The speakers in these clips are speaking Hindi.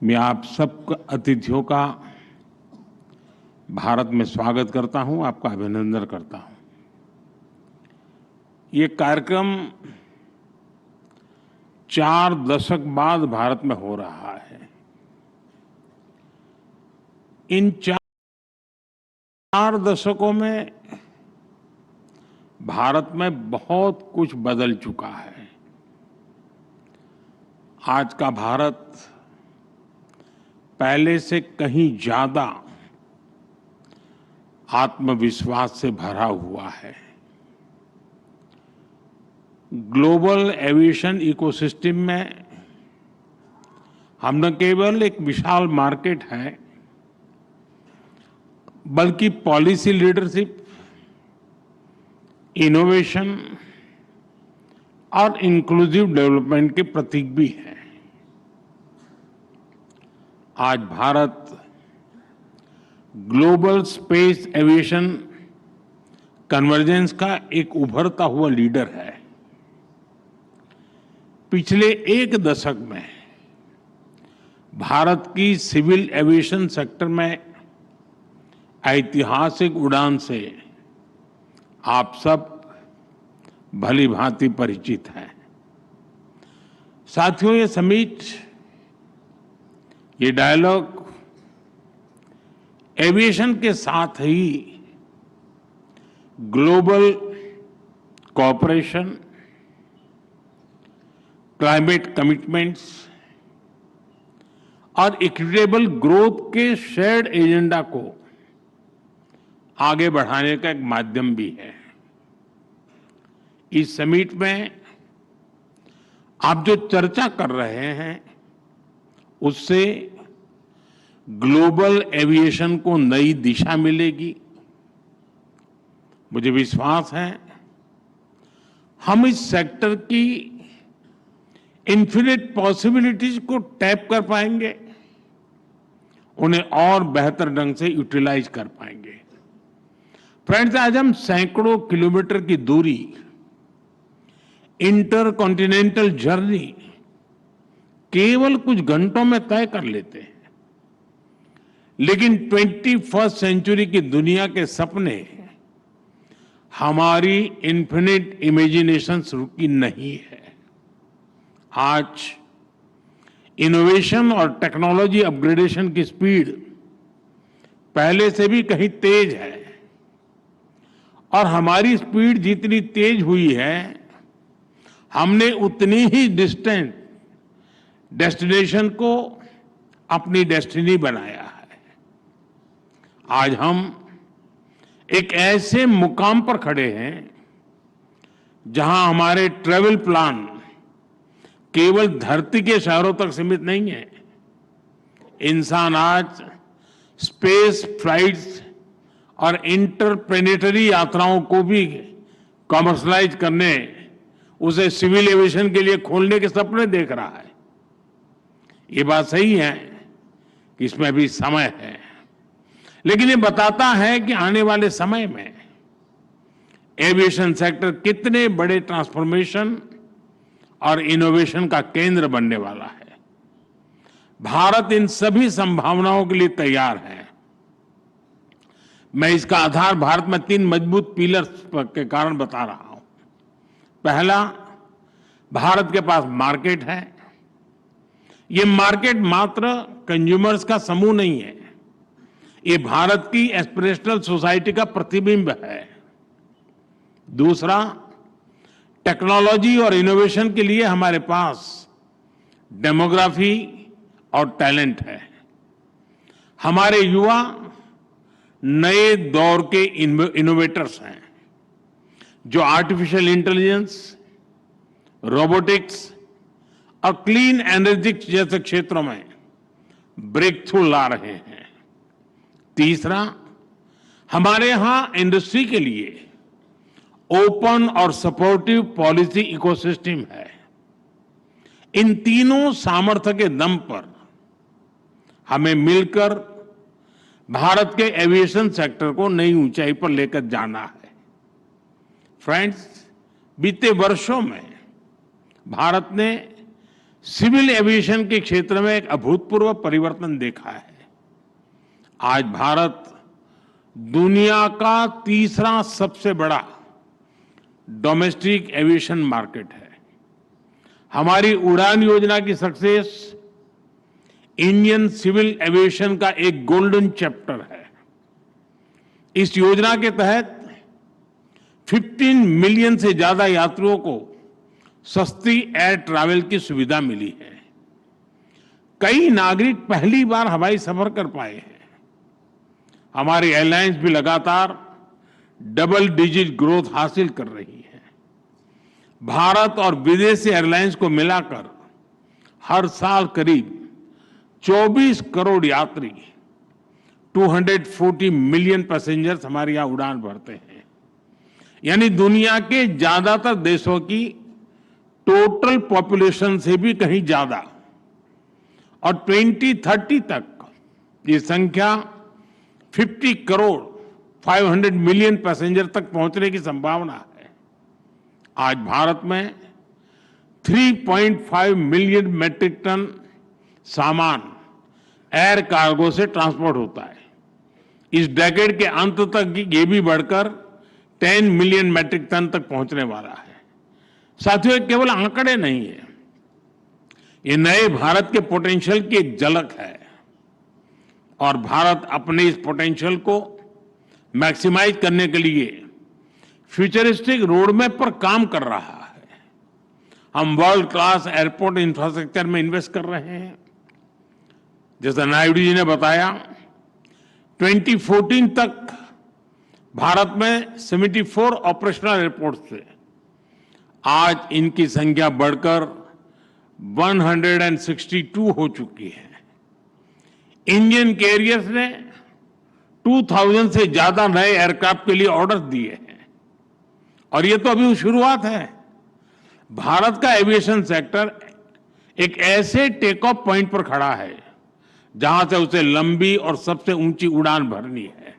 मैं आप सब अतिथियों का भारत में स्वागत करता हूं, आपका अभिनंदन करता हूं। ये कार्यक्रम 4 दशक बाद भारत में हो रहा है। इन 4 दशकों में भारत में बहुत कुछ बदल चुका है। आज का भारत पहले से कहीं ज्यादा आत्मविश्वास से भरा हुआ है। ग्लोबल एविएशन इकोसिस्टम में हम न केवल एक विशाल मार्केट है, बल्कि पॉलिसी लीडरशिप, इनोवेशन और इंक्लूसिव डेवलपमेंट के प्रतीक भी है। आज Bharat global space aviation convergence का एक उभरता हुआ लीडर है। पिछले 1 दशक में भारत की सिविल एविएशन सेक्टर में ऐतिहासिक उड़ान से आप सब भली भांति परिचित हैं। साथियों, ये समिट, ये डायलॉग एविएशन के साथ ही ग्लोबल कोऑपरेशन, क्लाइमेट कमिटमेंट्स और इक्विटेबल ग्रोथ के शेयर्ड एजेंडा को आगे बढ़ाने का एक माध्यम भी है। इस समिट में आप जो चर्चा कर रहे हैं, उससे ग्लोबल एविएशन को नई दिशा मिलेगी। मुझे विश्वास है हम इस सेक्टर की इन्फिनिट पॉसिबिलिटीज को टैप कर पाएंगे, उन्हें और बेहतर ढंग से यूटिलाइज कर पाएंगे। फ्रेंड्स, आज हम सैकड़ों किलोमीटर की दूरी, इंटर कॉन्टिनेंटल जर्नी केवल कुछ घंटों में तय कर लेते हैं, लेकिन 21st सेंचुरी की दुनिया के सपने हमारी इन्फिनिट इमेजिनेशन रुकी नहीं है। आज इनोवेशन और टेक्नोलॉजी अपग्रेडेशन की स्पीड पहले से भी कहीं तेज है, और हमारी स्पीड जितनी तेज हुई है, हमने उतनी ही डिस्टेंट डेस्टिनेशन को अपनी डेस्टिनी बनाया है। आज हम एक ऐसे मुकाम पर खड़े हैं जहां हमारे ट्रैवल प्लान केवल धरती के शहरों तक सीमित नहीं है। इंसान आज स्पेस फ्लाइट्स और इंटरप्लेनेटरी यात्राओं को भी कॉमर्शलाइज करने, उसे सिविल एविएशन के लिए खोलने के सपने देख रहा है। ये बात सही है कि इसमें अभी समय है, लेकिन ये बताता है कि आने वाले समय में एविएशन सेक्टर कितने बड़े ट्रांसफॉर्मेशन और इनोवेशन का केंद्र बनने वाला है। भारत इन सभी संभावनाओं के लिए तैयार है। मैं इसका आधार भारत में 3 मजबूत पिलर्स के कारण बता रहा हूं। पहला, भारत के पास मार्केट है। ये मार्केट मात्र कंज्यूमर्स का समूह नहीं है, ये भारत की एस्पिरेशनल सोसाइटी का प्रतिबिंब है। दूसरा, टेक्नोलॉजी और इनोवेशन के लिए हमारे पास डेमोग्राफी और टैलेंट है। हमारे युवा नए दौर के इनोवेटर्स हैं, जो आर्टिफिशियल इंटेलिजेंस, रोबोटिक्स और क्लीन एनर्जी जैसे क्षेत्रों में ब्रेक थ्रू ला रहे हैं। तीसरा, हमारे यहां इंडस्ट्री के लिए ओपन और सपोर्टिव पॉलिसी इकोसिस्टम है। इन तीनों सामर्थ्य के दम पर हमें मिलकर भारत के एविएशन सेक्टर को नई ऊंचाई पर लेकर जाना है। फ्रेंड्स, बीते वर्षों में भारत ने सिविल एविएशन के क्षेत्र में एक अभूतपूर्व परिवर्तन देखा है। आज भारत दुनिया का तीसरा सबसे बड़ा डोमेस्टिक एविएशन मार्केट है। हमारी उड़ान योजना की सक्सेस इंडियन सिविल एविएशन का एक गोल्डन चैप्टर है। इस योजना के तहत 15 मिलियन से ज्यादा यात्रियों को सस्ती एयर ट्रैवल की सुविधा मिली है। कई नागरिक पहली बार हवाई सफर कर पाए हैं। हमारी एयरलाइंस भी लगातार डबल डिजिट ग्रोथ हासिल कर रही है। भारत और विदेशी एयरलाइंस को मिलाकर हर साल करीब 24 करोड़ यात्री 240 मिलियन पैसेंजर्स हमारे यहां उड़ान भरते हैं। यानी दुनिया के ज्यादातर देशों की टोटल पॉपुलेशन से भी कहीं ज्यादा। और 2030 तक ये संख्या 50 करोड़ 500 मिलियन पैसेंजर तक पहुंचने की संभावना है। आज भारत में 3.5 मिलियन मैट्रिक टन सामान एयर कार्गो से ट्रांसपोर्ट होता है। इस डेकेड के अंत तक ये भी बढ़कर 10 मिलियन मैट्रिक टन तक पहुंचने वाला है। साथियों, केवल आंकड़े नहीं है, ये नए भारत के पोटेंशियल की एक झलक है और भारत अपने इस पोटेंशियल को मैक्सिमाइज करने के लिए फ्यूचरिस्टिक रोडमैप पर काम कर रहा है। हम वर्ल्ड क्लास एयरपोर्ट इंफ्रास्ट्रक्चर में इन्वेस्ट कर रहे हैं। जैसा नायडू जी ने बताया, 2014 तक भारत में 74 ऑपरेशनल एयरपोर्ट थे। आज इनकी संख्या बढ़कर 162 हो चुकी है। इंडियन कैरियर्स ने 2000 से ज्यादा नए एयरक्राफ्ट के लिए ऑर्डर दिए हैं और ये तो अभी शुरुआत है। भारत का एविएशन सेक्टर एक ऐसे टेक ऑफ पॉइंट पर खड़ा है जहां से उसे लंबी और सबसे ऊंची उड़ान भरनी है।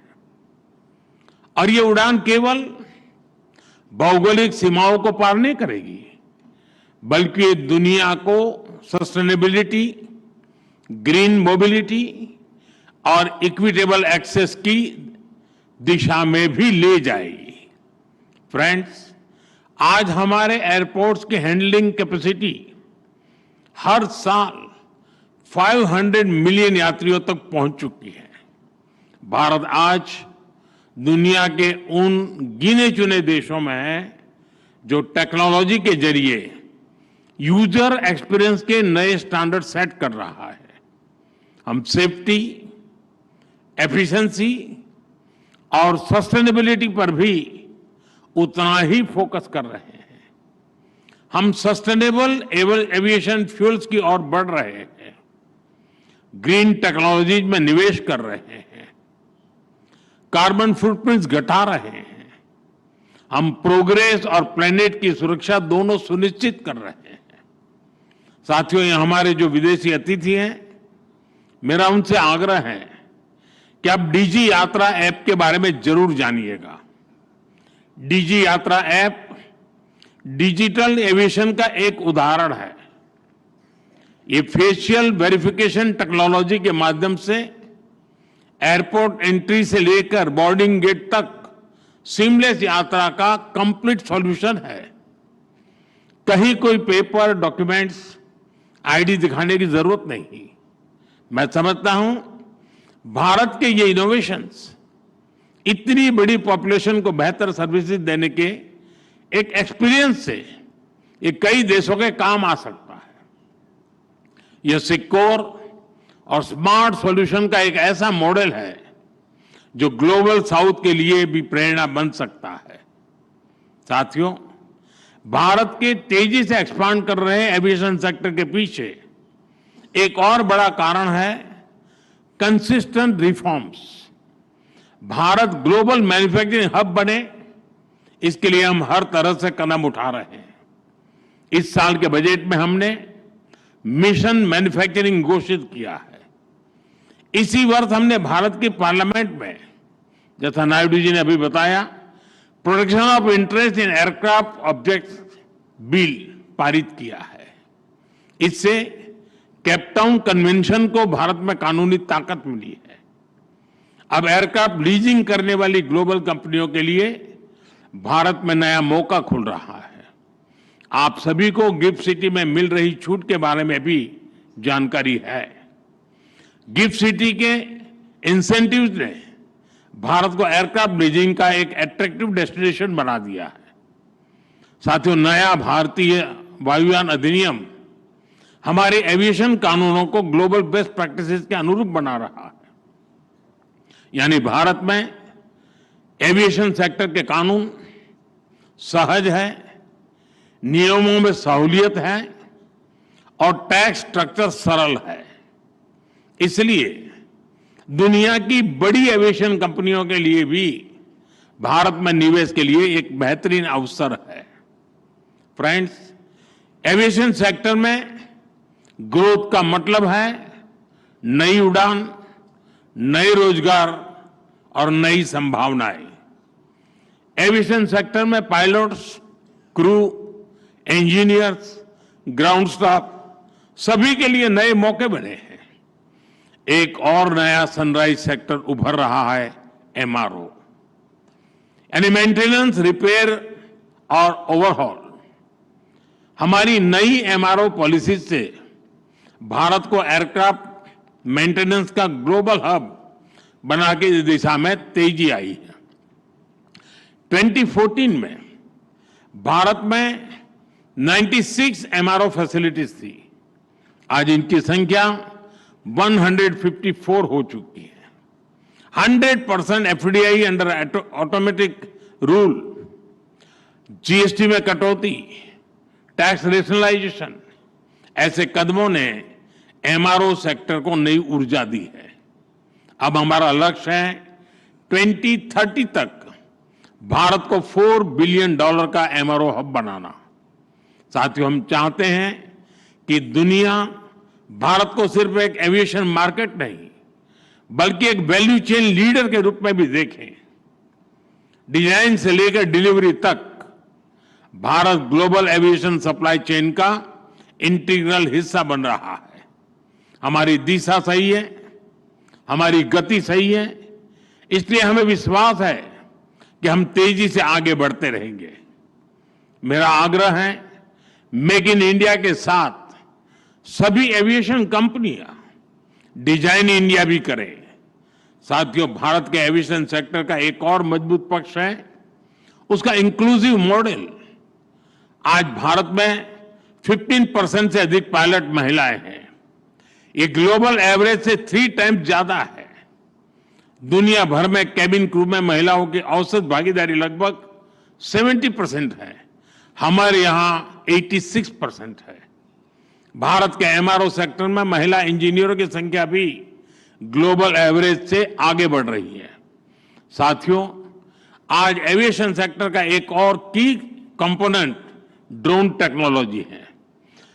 और ये उड़ान केवल भौगोलिक सीमाओं को पार नहीं करेगी, बल्कि ये दुनिया को सस्टेनेबिलिटी, ग्रीन मोबिलिटी और इक्विटेबल एक्सेस की दिशा में भी ले जाएगी। फ्रेंड्स, आज हमारे एयरपोर्ट्स की हैंडलिंग कैपेसिटी हर साल 500 मिलियन यात्रियों तक पहुंच चुकी है। भारत आज दुनिया के उन गिने चुने देशों में है जो टेक्नोलॉजी के जरिए यूजर एक्सपीरियंस के नए स्टैंडर्ड सेट कर रहा है। हम सेफ्टी, एफिशिएंसी और सस्टेनेबिलिटी पर भी उतना ही फोकस कर रहे हैं। हम सस्टेनेबल एविएशन फ्यूल्स की ओर बढ़ रहे हैं, ग्रीन टेक्नोलॉजीज में निवेश कर रहे हैं, कार्बन फुटप्रिंट्स घटा रहे हैं। हम प्रोग्रेस और प्लेनेट की सुरक्षा दोनों सुनिश्चित कर रहे हैं। साथियों, ये हमारे जो विदेशी अतिथि हैं, मेरा उनसे आग्रह है कि आप डीजी यात्रा ऐप के बारे में जरूर जानिएगा। डीजी यात्रा ऐप डिजिटल एविएशन का एक उदाहरण है। ये फेशियल वेरिफिकेशन टेक्नोलॉजी के माध्यम से एयरपोर्ट एंट्री से लेकर बोर्डिंग गेट तक सीमलेस यात्रा का कंप्लीट सॉल्यूशन है। कहीं कोई पेपर, डॉक्यूमेंट्स, आईडी दिखाने की जरूरत नहीं। मैं समझता हूं भारत के ये इनोवेशंस इतनी बड़ी पॉपुलेशन को बेहतर सर्विसेज देने के एक एक्सपीरियंस से ये कई देशों के काम आ सकता है। यह सिक्योर और स्मार्ट सॉल्यूशन का एक ऐसा मॉडल है जो ग्लोबल साउथ के लिए भी प्रेरणा बन सकता है। साथियों, भारत के तेजी से एक्सपांड कर रहे एविएशन सेक्टर के पीछे एक और बड़ा कारण है consistent reforms. Bharat global manufacturing hub बने, इसके लिए हम हर तरह से कदम उठा रहे हैं। इस साल के बजट में हमने मिशन मैन्युफैक्चरिंग घोषित किया है। इसी वर्ष हमने भारत की पार्लियामेंट में, जैसा नायडू जी ने अभी बताया, protection of interest in aircraft objects bill पारित किया है। इससे केपटाउन कन्वेंशन को भारत में कानूनी ताकत मिली है। अब एयरक्राफ्ट लीजिंग करने वाली ग्लोबल कंपनियों के लिए भारत में नया मौका खुल रहा है। आप सभी को गिफ्ट सिटी में मिल रही छूट के बारे में भी जानकारी है। गिफ्ट सिटी के इंसेंटिव्स ने भारत को एयरक्राफ्ट लीजिंग का एक अट्रैक्टिव डेस्टिनेशन बना दिया है। साथियों, नया भारतीय वायुयान अधिनियम हमारे एविएशन कानूनों को ग्लोबल बेस्ट प्रैक्टिसेस के अनुरूप बना रहा है। यानी भारत में एविएशन सेक्टर के कानून सहज है, नियमों में सहूलियत है और टैक्स स्ट्रक्चर सरल है। इसलिए दुनिया की बड़ी एविएशन कंपनियों के लिए भी भारत में निवेश के लिए एक बेहतरीन अवसर है। फ्रेंड्स, एविएशन सेक्टर में ग्रोथ का मतलब है नई उड़ान, नए रोजगार और नई संभावनाएं। एविएशन सेक्टर में pilots, crew, engineers, ground staff सभी के लिए नए मौके बने हैं। एक और नया सनराइज सेक्टर उभर रहा है, एमआरओ यानी मेंटेनेंस, रिपेयर और ओवरहॉल। हमारी नई एमआरओ पॉलिसी से भारत को एयरक्राफ्ट मेंटेनेंस का ग्लोबल हब बना के इस दिशा में तेजी आई है। 2014 में भारत में 96 एमआरओ फैसिलिटीज थी। आज इनकी संख्या 154 हो चुकी है। 100% FDI under automatic rule, GST में कटौती, टैक्स रेशनलाइजेशन, ऐसे कदमों ने एमआरओ सेक्टर को नई ऊर्जा दी है। अब हमारा लक्ष्य है 2030 तक भारत को $4 बिलियन का एमआरओ हब बनाना। साथियों, हम चाहते हैं कि दुनिया भारत को सिर्फ एक एविएशन मार्केट नहीं बल्कि एक वैल्यू चेन लीडर के रूप में भी देखें। डिजाइन से लेकर डिलीवरी तक Bharat global aviation supply chain का इंटीग्रल हिस्सा बन रहा है। हमारी दिशा सही है, हमारी गति सही है, इसलिए हमें विश्वास है कि हम तेजी से आगे बढ़ते रहेंगे। मेरा आग्रह है, मेक इन इंडिया के साथ सभी एविएशन कंपनियां डिजाइन इंडिया भी करें। साथियों, भारत के एविएशन सेक्टर का एक और मजबूत पक्ष है उसका इंक्लूसिव मॉडल। आज भारत में 15% से अधिक पायलट महिलाएं हैं। ये ग्लोबल एवरेज से 3 टाइम्स ज्यादा है। दुनिया भर में कैबिन क्रू में महिलाओं की औसत भागीदारी लगभग 70% है। हमारे यहां 86% है। भारत के एमआरओ सेक्टर में महिला इंजीनियरों की संख्या भी ग्लोबल एवरेज से आगे बढ़ रही है। साथियों, आज एविएशन सेक्टर का एक और की कंपोनेंट ड्रोन टेक्नोलॉजी है।